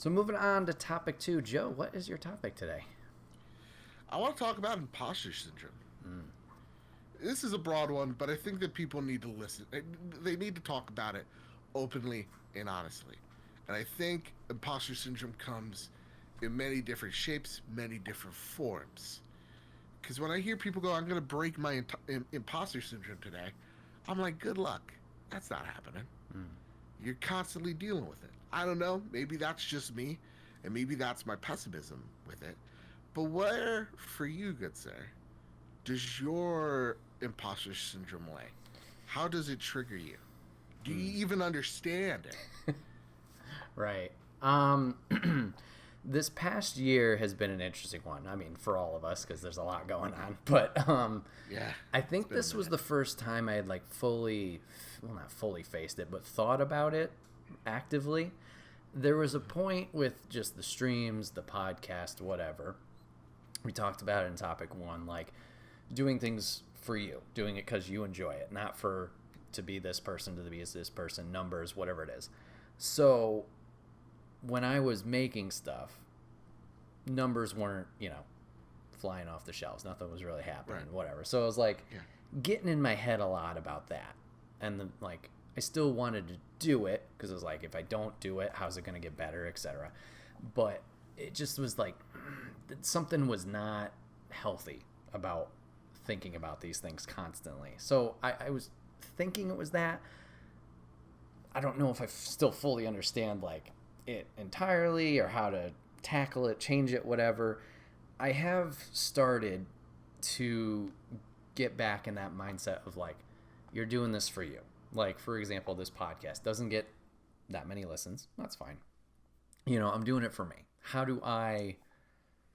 So moving on to topic 2, Joe, what is your topic today? I want to talk about imposter syndrome. Mm. This is a broad one, but I think that people need to listen. They need to talk about it openly and honestly. And I think imposter syndrome comes in many different shapes, many different forms. Because when I hear people go, I'm going to break my imposter syndrome today, I'm like, good luck. That's not happening. Mm. You're constantly dealing with it. I don't know. Maybe that's just me, and maybe that's my pessimism with it. But where, for you, good sir, does your imposter syndrome lay? How does it trigger you? Do Mm. you even understand it? Right. This past year has been an interesting one. I mean, for all of us, because there's a lot going on. But Yeah, I it's think been a this was minute. the first time I had like fully, well, not fully faced it, but thought about it actively. There was a point with just the streams, the podcast, whatever. We talked about it in topic 1, like doing things for you, doing it because you enjoy it, not for to be this person, to be this person, numbers, whatever it is. So when I was making stuff, numbers weren't, flying off the shelves. Nothing was really happening, Right. whatever. So I was like Yeah. getting in my head a lot about that. And then, like, I still wanted to do it because I was like, if I don't do it, how's it going to get better, etc. But it just was like something was not healthy about thinking about these things constantly. So I was thinking it was that. I don't know if I still fully understand like it entirely or how to tackle it, change it, whatever. I have started to get back in that mindset of like, you're doing this for you. Like, for example, this podcast doesn't get that many listens. That's fine. I'm doing it for me. How do I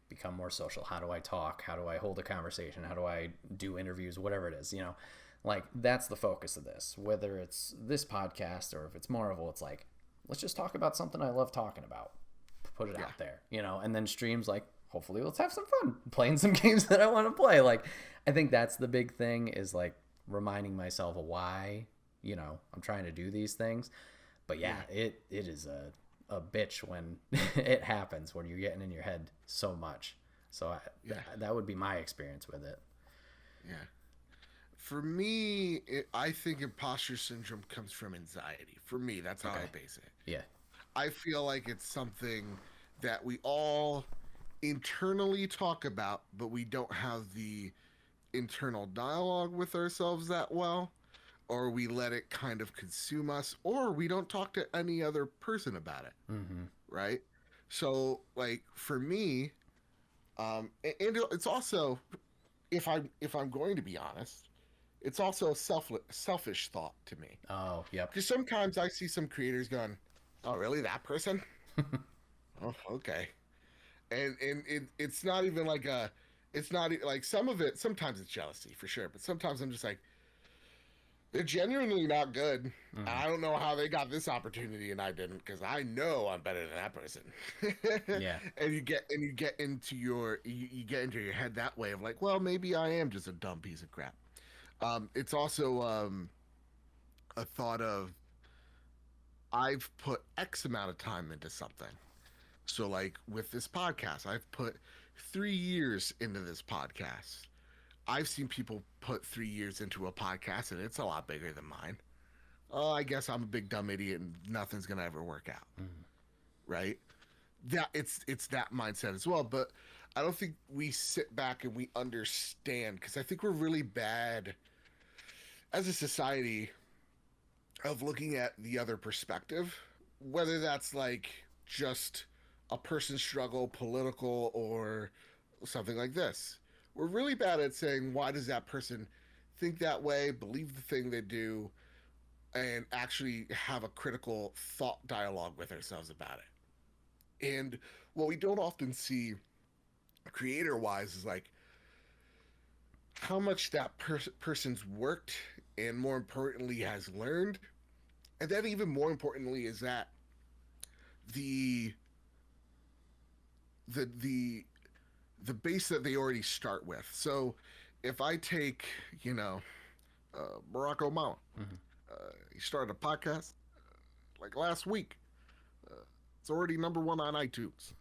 become more social? How do I talk? How do I hold a conversation? How do I do interviews? Whatever it is, like that's the focus of this. Whether it's this podcast or if it's Marvel, it's like, let's just talk about something I love talking about. Put it Yeah. out there, and then streams like, hopefully let's have some fun playing some games that I want to play. Like, I think that's the big thing is like reminding myself of why, I'm trying to do these things. But yeah, Yeah. it is a bitch when it happens, when you're getting in your head so much. So Yeah. that would be my experience with it. Yeah. For me, I think imposter syndrome comes from anxiety. For me, that's how I Okay. base it. Yeah. I feel like it's something that we all internally talk about, but we don't have the internal dialogue with ourselves that well, or we let it kind of consume us, or we don't talk to any other person about it, Mm-hmm. right? So, like for me, and it's also, if I'm going to be honest, it's also a selfish thought to me Oh, yep. because sometimes I see some creators going, "Oh, really? That person? Oh, okay." And it's not even like it's not like some of it. Sometimes it's jealousy for sure, but sometimes I'm just like, they're genuinely not good. Mm-hmm. I don't know how they got this opportunity and I didn't because I know I'm better than that person. Yeah. And you get into your head that way of like, well, maybe I am just a dumb piece of crap. It's also a thought of I've put X amount of time into something. So, like with this podcast, I've put 3 years into this podcast. I've seen people put 3 years into a podcast, and it's a lot bigger than mine. Oh, I guess I'm a big dumb idiot, and nothing's gonna ever work out, Mm-hmm. right? That it's that mindset as well. But I don't think we sit back and we understand because I think we're really bad as a society of looking at the other perspective, whether that's like just a person's struggle, political, or something like this. We're really bad at saying, why does that person think that way, believe the thing they do, and actually have a critical thought dialogue with ourselves about it. And what we don't often see creator wise is like how much that person's worked and more importantly has learned. And then even more importantly is that the the the the base that they already start with. So if I take, Barack Obama, Mm-hmm. he started a podcast like last week. It's already #1 on iTunes.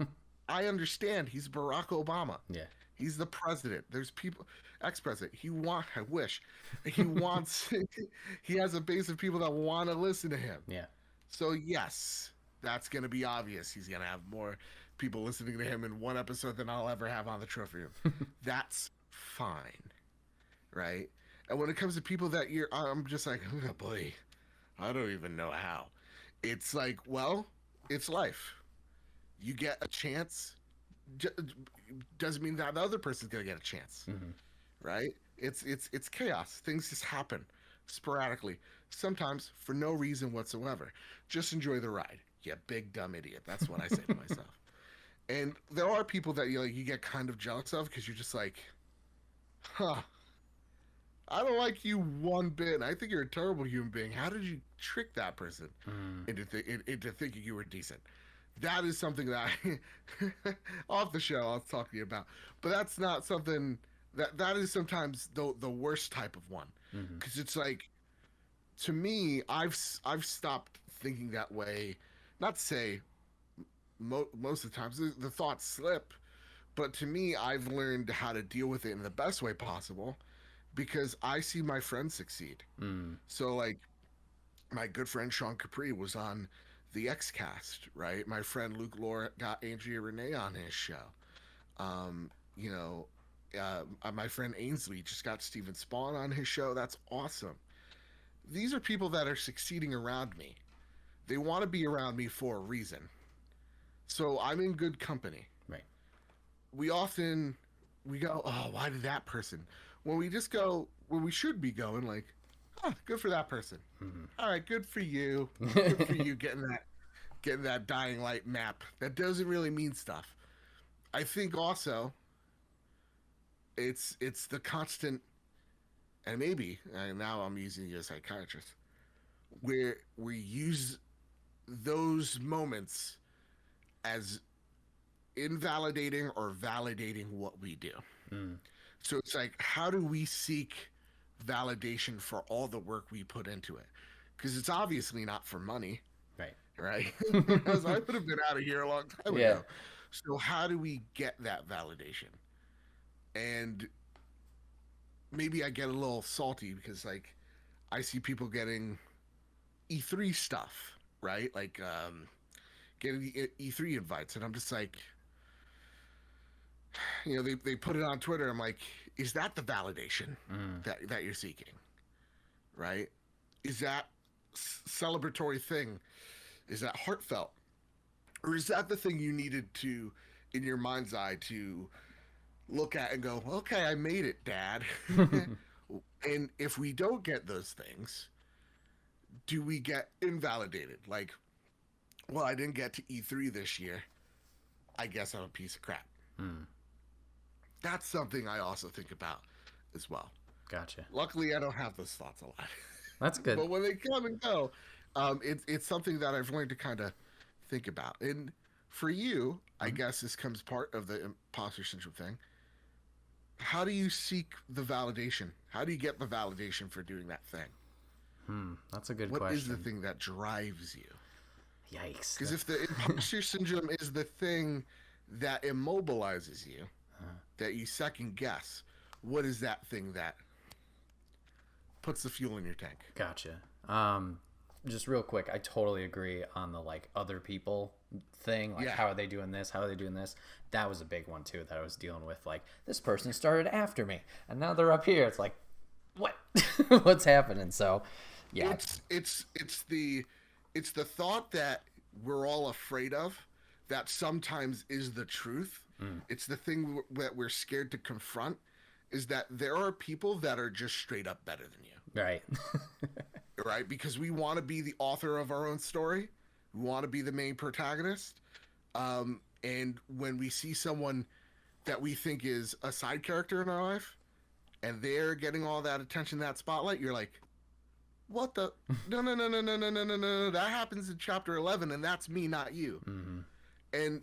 I understand he's Barack Obama. Yeah. He's the president. There's people, ex-president. I wish, he wants. He has a base of people that want to listen to him. Yeah. So yes, that's gonna be obvious. He's gonna have more people listening to him in one episode than I'll ever have on the trophy room. That's fine, right? And when it comes to people that I'm just like, oh boy, I don't even know how. It's like, well, it's life. You get a chance, doesn't mean that the other person's gonna get a chance, right? It's chaos. Things just happen sporadically, sometimes for no reason whatsoever. Just enjoy the ride, you big dumb idiot. That's what I say to myself. And there are people that you get kind of jealous of because you're just like, huh, I don't like you one bit. I think you're a terrible human being. How did you trick that person into thinking you were decent? That is something that off the show I'll talk to you about. But that's not something that is sometimes the worst type of one, because it's like, to me, I've stopped thinking that way. Not to say most of the times the thoughts slip, but to me, I've learned how to deal with it in the best way possible, because I see my friends succeed. So like, my good friend Sean Capri was on the X Cast, right? My friend Luke Lore got Andrea Renee on his show. You know, my friend Ainsley just got Steven Spawn on his show. That's awesome. These are people that are succeeding around me. They want to be around me for a reason. So I'm in good company. Right. We go, oh, why did that person? When we just go where we should be going, like, oh, good for that person. All right, good for you. Good for you getting that dying light map. That doesn't really mean stuff. I think also it's the constant, and maybe now I'm using you as a psychiatrist, where we use those moments as invalidating or validating what we do. So it's like, how do we seek validation for all the work we put into it? Because it's obviously not for money. Right? Because I would have been out of here a long time ago. So how do we get that validation? And maybe I get a little salty because, like, I see people getting E3 stuff, right? Like, getting E3 invites, and I'm just like, you know, they put it on Twitter. I'm like, is that the validation that you're seeking, right? Is that celebratory thing? Is that heartfelt? Or is that the thing you needed to, in your mind's eye, to look at and go, okay, I made it, Dad. And if we don't get those things, do we get invalidated? Like, well, I didn't get to E3 this year. I guess I'm a piece of crap. That's something I also think about as well. Gotcha. Luckily, I don't have those thoughts a lot. That's good. But when they come and go, it's something that I've learned to kind of think about. And for you, I guess this comes part of the imposter syndrome thing. How do you seek the validation? How do you get the validation for doing that thing? That's a good question. What is the thing that drives you? Yikes. Because if the imposter syndrome is the thing that immobilizes you, that you second guess, what is that thing that puts the fuel in your tank? Gotcha. Just real quick, I totally agree on the, like, other people thing. Like, how are they doing this? How are they doing this? That was a big one too that I was dealing with. Like, this person started after me and now they're up here. It's like, what? What's happening? So yeah, it's the thought that we're all afraid of, that sometimes is the truth. It's the thing that we're scared to confront, is that there are people that are just straight up better than you. Right. Right? Because we want to be the author of our own story. We want to be the main protagonist. And when we see someone that we think is a side character in our life, and they're getting all that attention, that spotlight, you're like, what the? No. That happens in chapter 11, and that's me, not you. And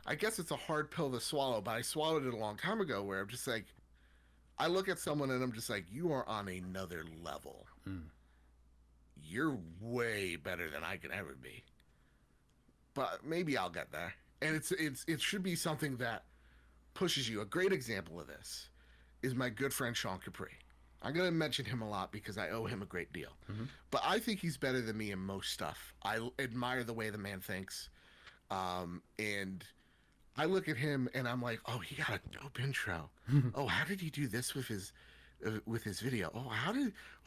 I guess it's a hard pill to swallow, but I swallowed it a long time ago, where I'm just like, I look at someone and I'm just like, you are on another level. You're way better than I can ever be. but maybe I'll get there. And it should be something that pushes you. A great example of this is my good friend Sean Capri. I'm going to mention him a lot because I owe him a great deal. Mm-hmm. But I think he's better than me in most stuff. I admire the way the man thinks. And I look at him and I'm like, oh, he got a dope intro. Oh, how did he do this with his video? Oh,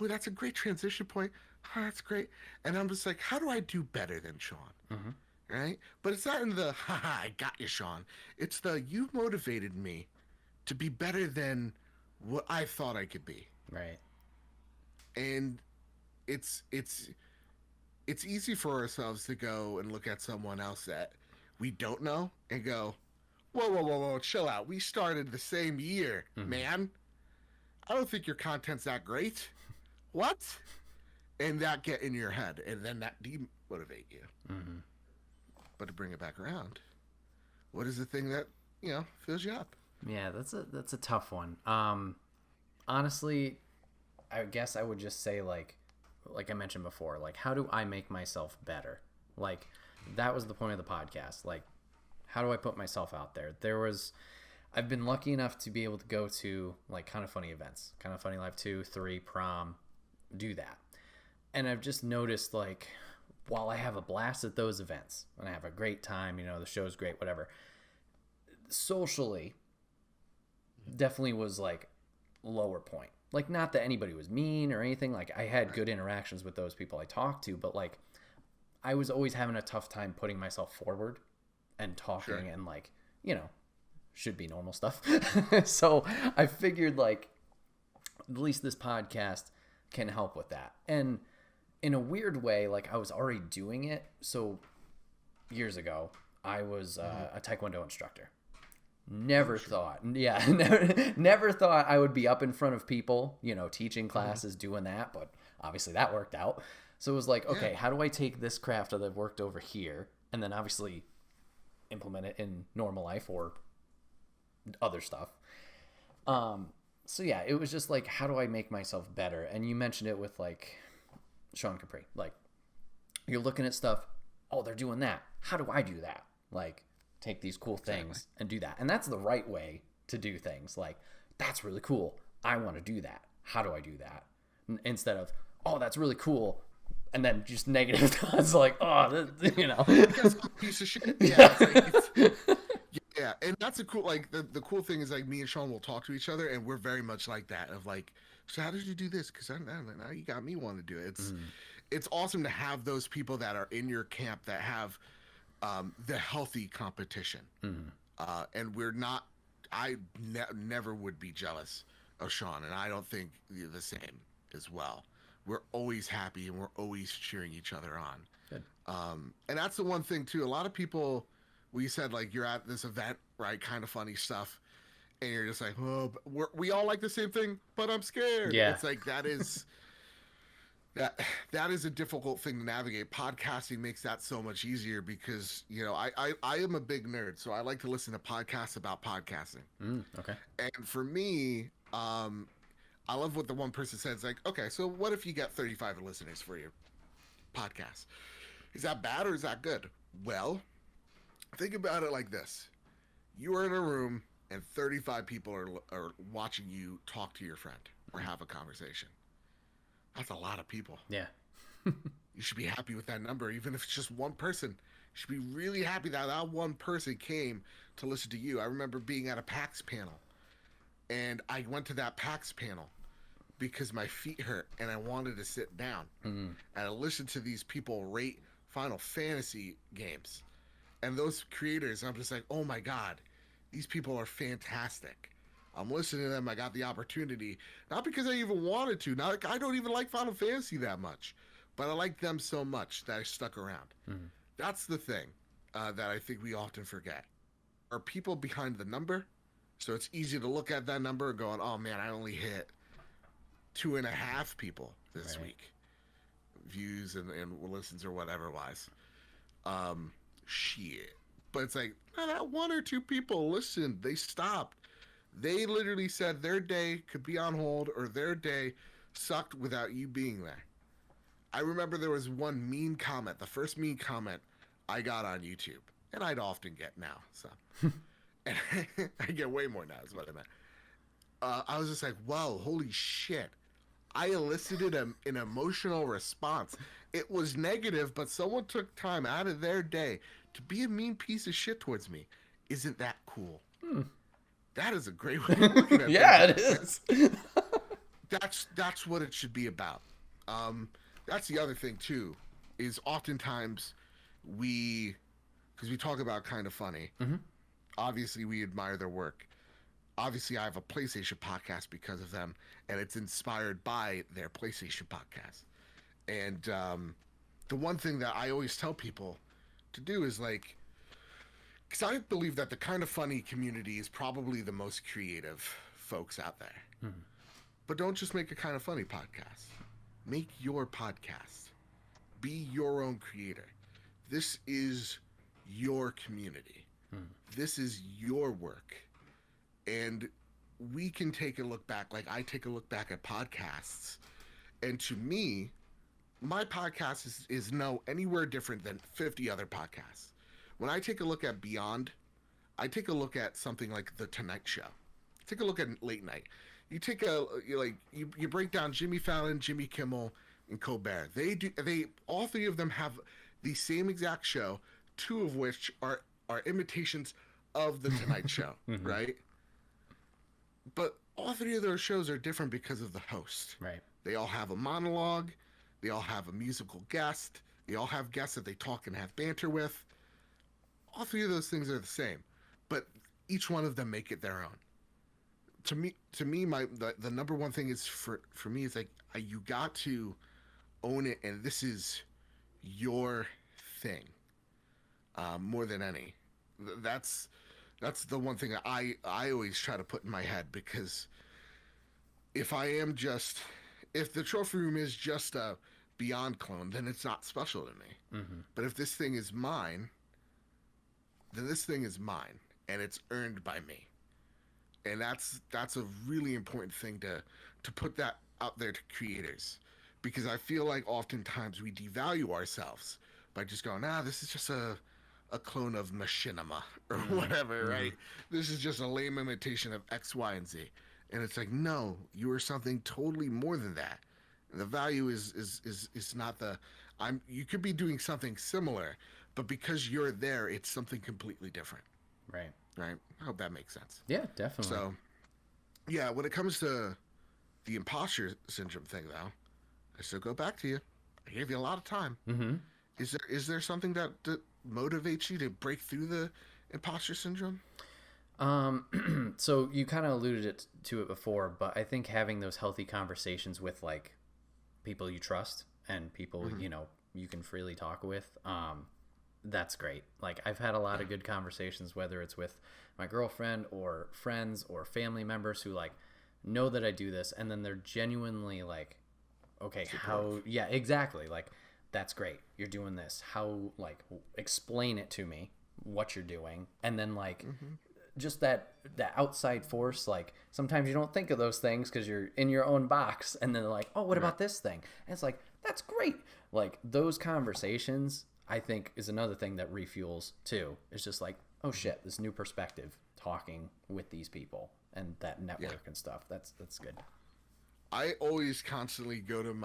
that's a great transition point. Oh, that's great. And I'm just like, how do I do better than Sean? Mm-hmm. Right? But it's not in the, haha, I got you, Sean. It's the, you motivated me to be better than what I thought I could be. Right. And it's easy for ourselves to go and look at someone else that we don't know and go, whoa, chill out. We started the same year, man. I don't think your content's that great. What? And that get in your head, and then that demotivate you. Mm-hmm. But to bring it back around, what is the thing that, fills you up? Yeah, that's a tough one. Honestly, I guess I would just say like I mentioned before, like, how do I make myself better? Like, that was the point of the podcast. Like, how do I put myself out there? I've been lucky enough to be able to go to like Kind of Funny events, Kind of Funny Live 2, 3, prom, do that. And I've just noticed, like, while I have a blast at those events and I have a great time, the show's great, whatever, socially definitely was like lower point. Like, not that anybody was mean or anything. Like, I had good interactions with those people I talked to, but like, I was always having a tough time putting myself forward and talking and like, should be normal stuff. So I figured like, at least this podcast can help with that. And in a weird way, like, I was already doing it. So years ago, I was a Taekwondo instructor. Never thought I would be up in front of people, teaching classes, doing that. But obviously that worked out. So it was like, okay, how do I take this craft that I've worked over here and then obviously implement it in normal life or other stuff? So yeah, it was just like, how do I make myself better? And you mentioned it with like Sean Capri. Like, you're looking at stuff, oh, they're doing that. How do I do that? Like, take these cool things and do that. And that's the right way to do things. Like, that's really cool. I want to do that. How do I do that? Instead of, oh, that's really cool, and then just negative thoughts like, oh, That's a piece of shit. Yeah, yeah, and that's a cool, like, the cool thing is, like, me and Sean will talk to each other, and we're very much like that, of like, so how did you do this? Because now you got me wanting to do it. It's awesome to have those people that are in your camp that have the healthy competition. And we're not, never would be jealous of Sean, and I don't think the same as well. We're always happy and we're always cheering each other on. Good. And that's the one thing too. A lot of people, we said, like, you're at this event, right? Kind of funny stuff. And you're just like, oh, we all like the same thing, but I'm scared. Yeah. It's like, that is a difficult thing to navigate. Podcasting makes that so much easier because, I am a big nerd, so I like to listen to podcasts about podcasting. Okay. And for me, I love what the one person said. It's like, okay, so what if you get 35 listeners for your podcast? Is that bad or is that good? Well, think about it like this. You are in a room and 35 people are watching you talk to your friend or have a conversation. That's a lot of people. Yeah. You should be happy with that number, even if it's just one person. You should be really happy that one person came to listen to you. I remember being at a PAX panel, and I went to that PAX panel because my feet hurt and I wanted to sit down. And I listened to these people rate Final Fantasy games. And those creators, I'm just like, oh my God, these people are fantastic. I'm listening to them. I got the opportunity, not because I even wanted to. I don't even like Final Fantasy that much, but I like them so much that I stuck around. That's the thing that I think we often forget. Are people behind the number? So it's easy to look at that number and going, oh man, I only hit 2.5 people this week. Views and listens or whatever wise. Shit. But it's like, that one or two people listened. They stopped. They literally said their day could be on hold or their day sucked without you being there. I remember there was one mean comment, the first mean comment I got on YouTube, and I'd often get now, so. And I get way more now, is what I meant. I was just like, whoa, holy shit. I elicited an emotional response. It was negative, but someone took time out of their day to be a mean piece of shit towards me. Isn't that cool? That is a great way of looking at Yeah, things. it is. That's what it should be about. That's the other thing too, is oftentimes because we talk about Kind of Funny. Obviously, we admire their work. Obviously, I have a PlayStation podcast because of them, and it's inspired by their PlayStation podcast. And the one thing that I always tell people to do is like, because I believe that the Kind of Funny community is probably the most creative folks out there. But don't just make a Kind of Funny podcast. Make your podcast. Be your own creator. This is your community. This is your work. And we can take a look back, like I take a look back at podcasts. And to me, my podcast is no anywhere different than 50 other podcasts. When I take a look at Beyond, I take a look at something like The Tonight Show. Take a look at Late Night. You take you break down Jimmy Fallon, Jimmy Kimmel, and Colbert. They all three of them have the same exact show, two of which are imitations of The Tonight Show, right? But all three of those shows are different because of the host. Right. They all have a monologue. They all have a musical guest. They all have guests that they talk and have banter with. All three of those things are the same, but each one of them make it their own. To me, the number one thing is for me is like you got to own it, and this is your thing more than any. That's the one thing that I always try to put in my head, because if the trophy room is just a Beyond clone, then it's not special to me. But if this thing is mine, then this thing is mine, and it's earned by me. And that's a really important thing to put that out there to creators, because I feel like oftentimes we devalue ourselves by just going, this is just a clone of machinima or whatever, right? This is just a lame imitation of X, Y, and Z. And it's like, no, you are something totally more than that. The value is not you could be doing something similar, but because you're there, it's something completely different. Right. Right? I hope that makes sense. Yeah, definitely. So, yeah, when it comes to the imposter syndrome thing, though, I still go back to you. I gave you a lot of time. Is there something that motivates you to break through the imposter syndrome? So you kind of alluded to it before, but I think having those healthy conversations with like people you trust and people you can freely talk with, that's great. Like I've had a lot of good conversations, whether it's with my girlfriend or friends or family members who like know that I do this, and then they're genuinely like, okay, yeah, exactly. Like, that's great. You're doing this. How, like, explain it to me, what you're doing. And then like, just that outside force, like sometimes you don't think of those things because you're in your own box, and then they're like, oh, what about this thing? And it's like, that's great. Like those conversations, I think, is another thing that refuels too. It's just like, oh shit, this new perspective, talking with these people and that network and stuff. That's good. I always constantly go to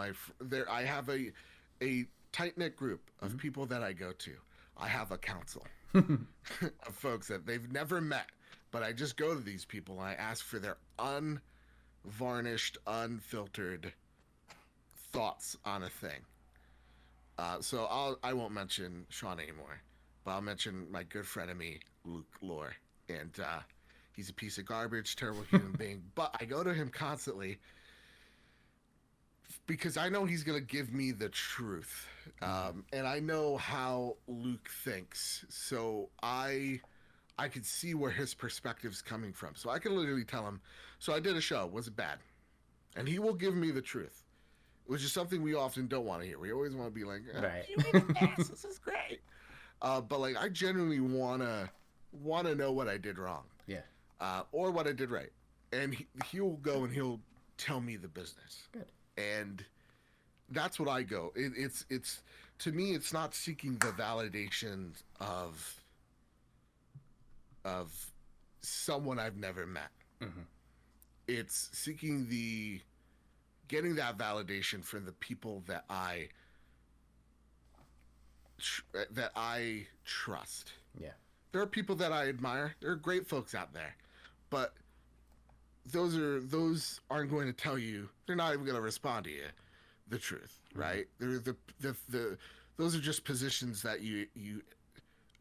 I have a tight-knit group of people that I go to. I have a council of folks that they've never met, but I just go to these people and I ask for their unvarnished, unfiltered thoughts on a thing. So I won't mention Sean anymore, but I'll mention my good friend of me, Luke Lore, and he's a piece of garbage, terrible human being, but I go to him constantly because I know he's going to give me the truth. And I know how Luke thinks. So I could see where his perspective's coming from. So I can literally tell him, so I did a show. Was it bad? And he will give me the truth, which is something we often don't want to hear. We always want to be like, right. You made a pass. This is great. But like, I genuinely want to know what I did wrong. Yeah. Or what I did right. And he'll go and he'll tell me the business. Good. And that's what I go. It's to me, it's not seeking the validation of someone I've never met. Mm-hmm. It's seeking getting that validation from the people that I trust. Yeah. There are people that I admire. There are great folks out there, but those aren't going to tell you. They're not even going to respond to you the truth, right? Mm-hmm. They're those are just positions that you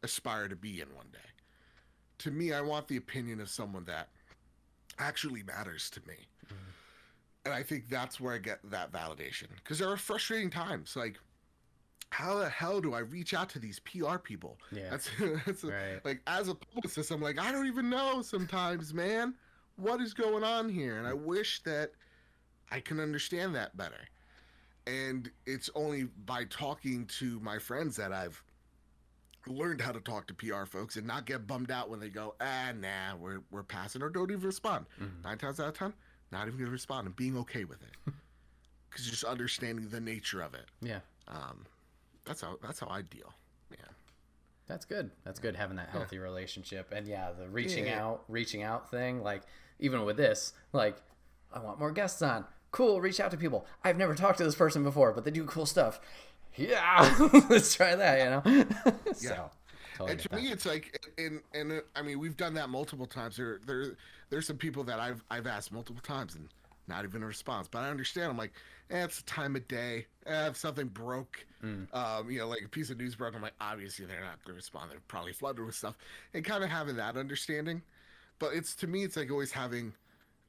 aspire to be in one day. To me, I want the opinion of someone that actually matters to me. Mm-hmm. And I think that's where I get that validation. Because there are frustrating times. Like, how the hell do I reach out to these PR people? Yeah. That's right. Like, as a publicist, I'm like, I don't even know sometimes, man. What is going on here? And I wish that I can understand that better. And it's only by talking to my friends that I've learned how to talk to PR folks and not get bummed out when they go, nah, we're passing, or don't even respond. Mm-hmm. 9 times out of 10, not even gonna respond, and being okay with it, because just understanding the nature of it. Yeah. That's how I deal. Man. That's good. That's good, having that healthy relationship. And yeah, the reaching out thing. Like, even with this, like, I want more guests on. Cool, reach out to people. I've never talked to this person before, but they do cool stuff. Yeah, let's try that, you know? So, totally. And to me, it's like, and I mean, we've done that multiple times. There's some people that I've asked multiple times and not even a response. But I understand. I'm like, it's the time of day. If something broke, like a piece of news broke, I'm like, obviously they're not going to respond. They're probably flooded with stuff. And kind of having that understanding. But to me, it's like always having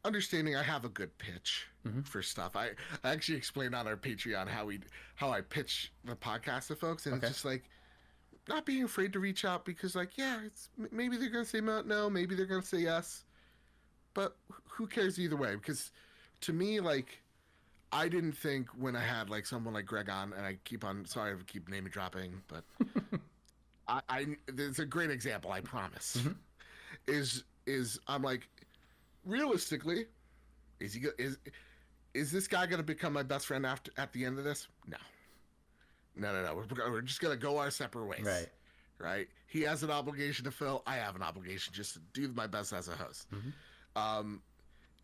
understanding I have a good pitch for stuff. I actually explained on our Patreon how I pitch the podcast to folks, and it's just like not being afraid to reach out, because like, yeah, it's maybe they're gonna say no, maybe they're gonna say yes, but who cares either way? Because to me, like, I didn't think when I had like someone like Greg on, and I keep naming dropping, but I there's a great example, I promise. Is I'm like, realistically, is this guy going to become my best friend at the end of this? No. We're just going to go our separate ways. Right. He has an obligation to fill. I have an obligation just to do my best as a host. Mm-hmm.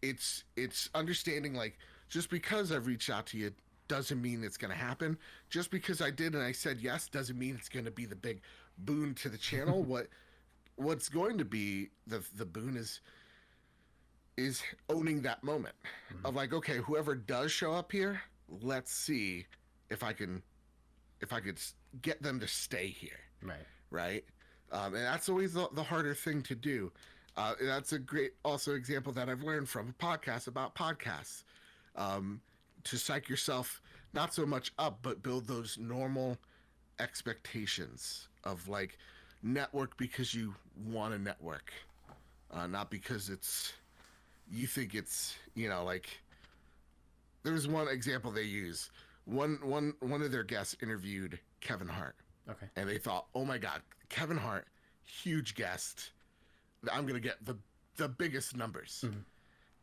It's understanding, like, just because I've reached out to you doesn't mean it's going to happen. Just because I did and I said yes doesn't mean it's going to be the big boon to the channel. What's going to be the boon is owning that moment of like, okay, whoever does show up here, let's see if I could get them to stay here. Right. And that's always the harder thing to do. And that's a great also example that I've learned from a podcast about podcasts. To psych yourself not so much up, but build those normal expectations of like network because you want to network, not because you think it's, like, there's one example they use. One of their guests interviewed Kevin Hart. Okay. And they thought, oh my God, Kevin Hart, huge guest. I'm going to get the biggest numbers. Mm-hmm.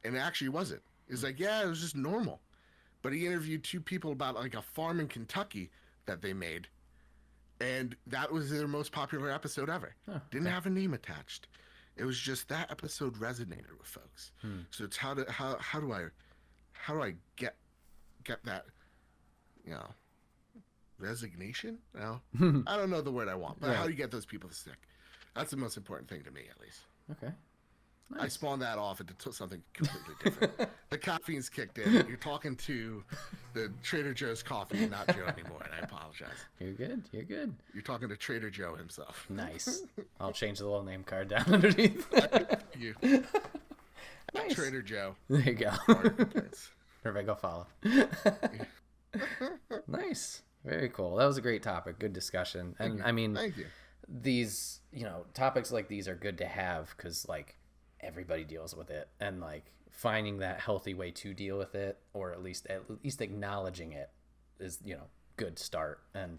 And it actually wasn't. It's like, yeah, it was just normal. But he interviewed 2 people about like a farm in Kentucky that they made. And that was their most popular episode ever. Didn't have a name attached. It was just that episode resonated with folks. So it's how do I get that, resignation? No, I don't know the word I want, but how do you get those people to stick? That's the most important thing to me, at least. Okay. Nice. I spawned that off into something completely different. The caffeine's kicked in. You're talking to the Trader Joe's coffee, not Joe anymore, and I apologize. You're good. You're talking to Trader Joe himself. Nice. I'll change the little name card down underneath. You. Nice. Trader Joe. There you go. Everybody go follow. Nice. Very cool. That was a great topic. Good discussion. And I mean, thank you. These, topics like these are good to have because, like, everybody deals with it, and like finding that healthy way to deal with it, or at least acknowledging it, is good start. And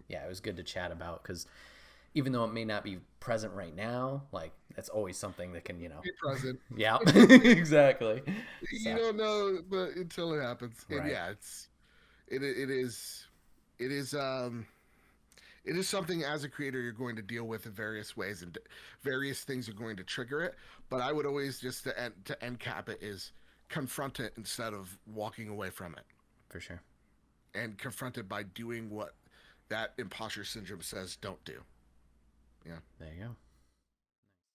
it was good to chat about, because even though it may not be present right now, like, that's always something that can be present. Yeah. Exactly. You don't know, but until it happens. Right. And yeah, it is it is something as a creator you're going to deal with in various ways, and various things are going to trigger it. But I would always just to end cap it is confront it instead of walking away from it, For sure. and confront it by doing what that imposter syndrome says don't do. Yeah. There you go.